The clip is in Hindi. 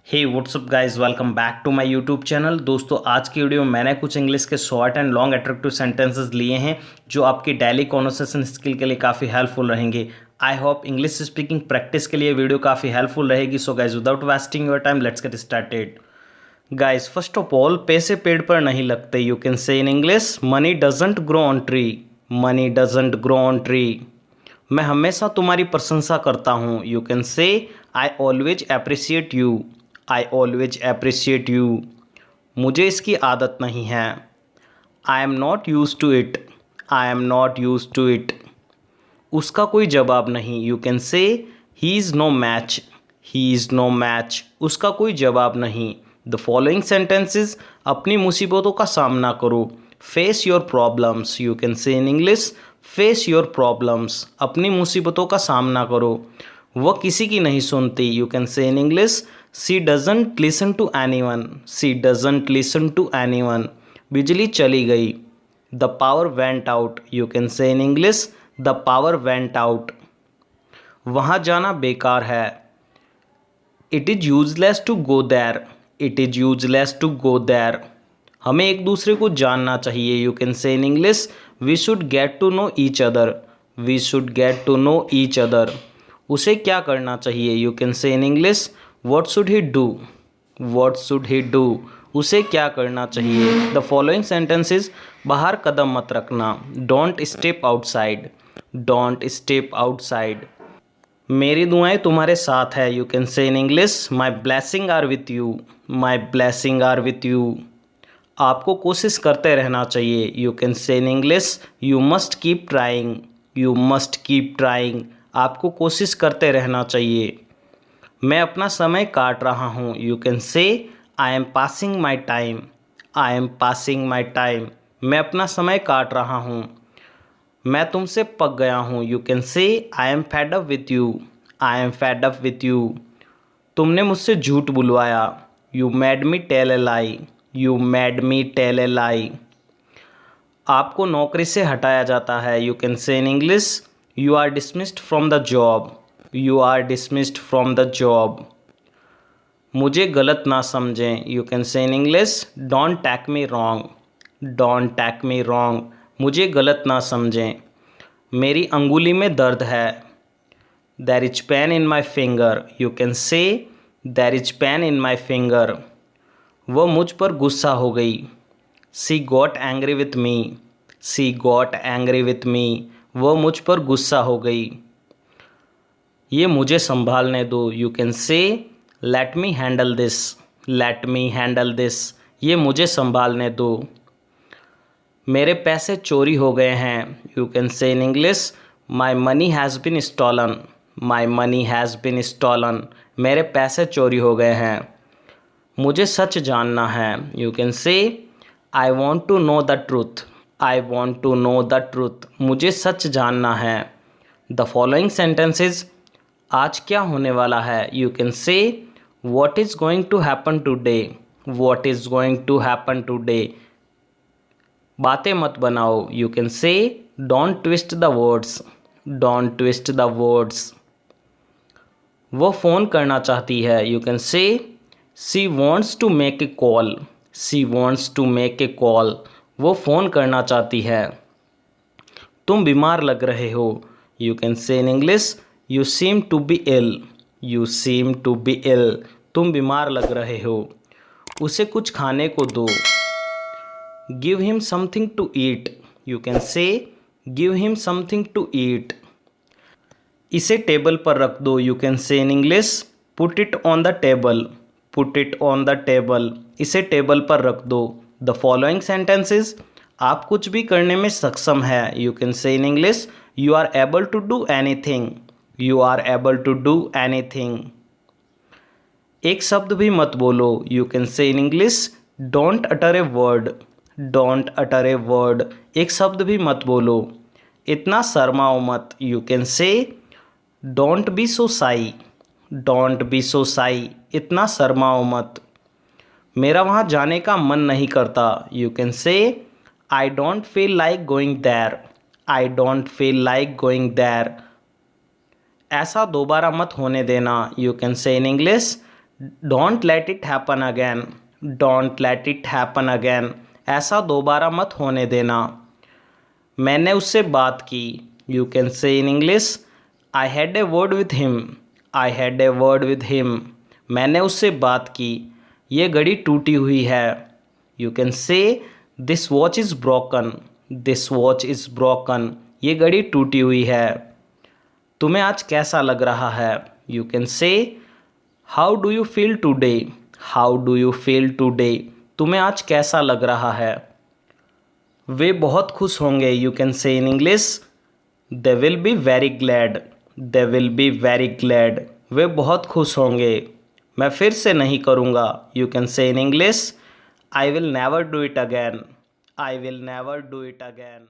Hey what's up guys, welcome back to my YouTube channel. दोस्तों, आज की वीडियो में मैंने कुछ इंग्लिश के short and long attractive sentences लिए हैं जो आपकी डेली कॉन्वर्सेशन स्किल के लिए काफ़ी हेल्पफुल रहेंगे। I hope English speaking practice के लिए वीडियो काफ़ी हेल्पफुल रहेगी। So guys, without wasting your time, let's get started. Guys, first of all, पैसे पेड़ पर नहीं लगते। You can say in English, money doesn't grow on tree. Money doesn't grow on tree. मैं हमेशा तुम्हारी प्रशंसा करता हूँ। You can say I always appreciate you. I always appreciate you. मुझे इसकी आदत नहीं है। आई am not use to it. I am not use to it. उसका कोई जवाब नहीं। You can say he is no match. He is no match. उसका कोई जवाब नहीं। द फॉलोइंग सेंटेंसेस, अपनी मुसीबतों का सामना करो। Face your problems. You can say in English, face your problems. अपनी मुसीबतों का सामना करो। वह किसी की नहीं सुनती। You can say in English, she doesn't listen to anyone. She doesn't listen to anyone. बिजली चली गई। The power went out. You can say in English, the power went out. वहाँ जाना बेकार है। It is useless to go there. It is useless to go there. हमें एक दूसरे को जानना चाहिए। You can say in English, we should get to know each other. We should get to know each other. उसे क्या करना चाहिए। You can say in English, what should he do. What should he do. उसे क्या करना चाहिए। द फॉलोइंग सेंटेंसेस, बाहर कदम मत रखना। Don't step outside. Don't step outside. मेरी दुआएं तुम्हारे साथ है। You can say in English, my blessing are with you. My blessing are with you. आपको कोशिश करते रहना चाहिए। You can say in English, you must keep trying. You must keep trying. आपको कोशिश करते रहना चाहिए। मैं अपना समय काट रहा हूँ। You can say I M passing my time. I am passing my time. मैं अपना समय काट रहा हूँ। मैं तुमसे पक गया हूँ। You can say I am fed up with you. I am fed up with you. तुमने मुझसे झूठ बुलवाया। You made me tell a lie. You made me tell a lie. आपको नौकरी से हटाया जाता है। You can say in English, you are dismissed from the job. You are dismissed from the job. मुझे गलत ना समझें। You can say in English, don't take me wrong. Don't take me wrong. मुझे गलत ना समझें। मेरी अंगुली में दर्द है। There is pain in my finger. You can say there is pain in my finger. वह मुझ पर गुस्सा हो गई। She got angry with me. She got angry with me. वह मुझ पर गुस्सा हो गई। ये मुझे संभालने दो। यू कैन से let me handle this. Let me handle this. ये मुझे संभालने दो। मेरे पैसे चोरी हो गए हैं। You can say in English, my money has been stolen. My money has been stolen. मेरे पैसे चोरी हो गए हैं। मुझे सच जानना है। You can say I want to know the truth. I want to know the truth. मुझे सच जानना है। द फॉलोइंग सेंटेंसेस, आज क्या होने वाला है। You can say what is going to happen today. What is going to happen today. बातें मत बनाओ। You can say don't twist the words. Don't twist the words. वो फ़ोन करना चाहती है। You can say she wants to make a call. She wants to make a call. वो फ़ोन करना चाहती है। तुम बीमार लग रहे हो। You can say in English, you seem to be ill. You seem to be ill. तुम बीमार लग रहे हो। उसे कुछ खाने को दो। Give him something to eat. You can say give him something to eat. इसे टेबल पर रख दो। You can say in English, put it on the table. Put it on the table. इसे टेबल पर रख दो। द फॉलोइंग सेंटेंसेस, आप कुछ भी करने में सक्षम है। You can say in English, you are able to do anything. You are able to do anything. एक शब्द भी मत बोलो। You can say in English, don't utter a word. Don't utter a word. एक शब्द भी मत बोलो। इतना शर्माओ मत। You can say don't be so shy. Don't be so shy. इतना शर्माओ मत। मेरा वहाँ जाने का मन नहीं करता। You can say I don't feel like going there. I don't feel like going there. ऐसा दोबारा मत होने देना। You can say in English, don't let it happen again, don't let it happen again, ऐसा दोबारा मत होने देना। मैंने उससे बात की, you can say in English I had a word with him, I had a word with him, मैंने उससे बात की। ये घड़ी टूटी हुई है, यू कैन से this watch is broken, this watch is broken, ये घड़ी टूटी हुई है। तुम्हें आज कैसा लग रहा है, यू कैन से how do you feel today, how do you feel today, तुम्हें आज कैसा लग रहा है। वे बहुत खुश होंगे, you can say in English they will be very glad, they will be very glad, वे बहुत खुश होंगे। मैं फिर से नहीं करूँगा, you can say in English I will never do it again, I will never do it again.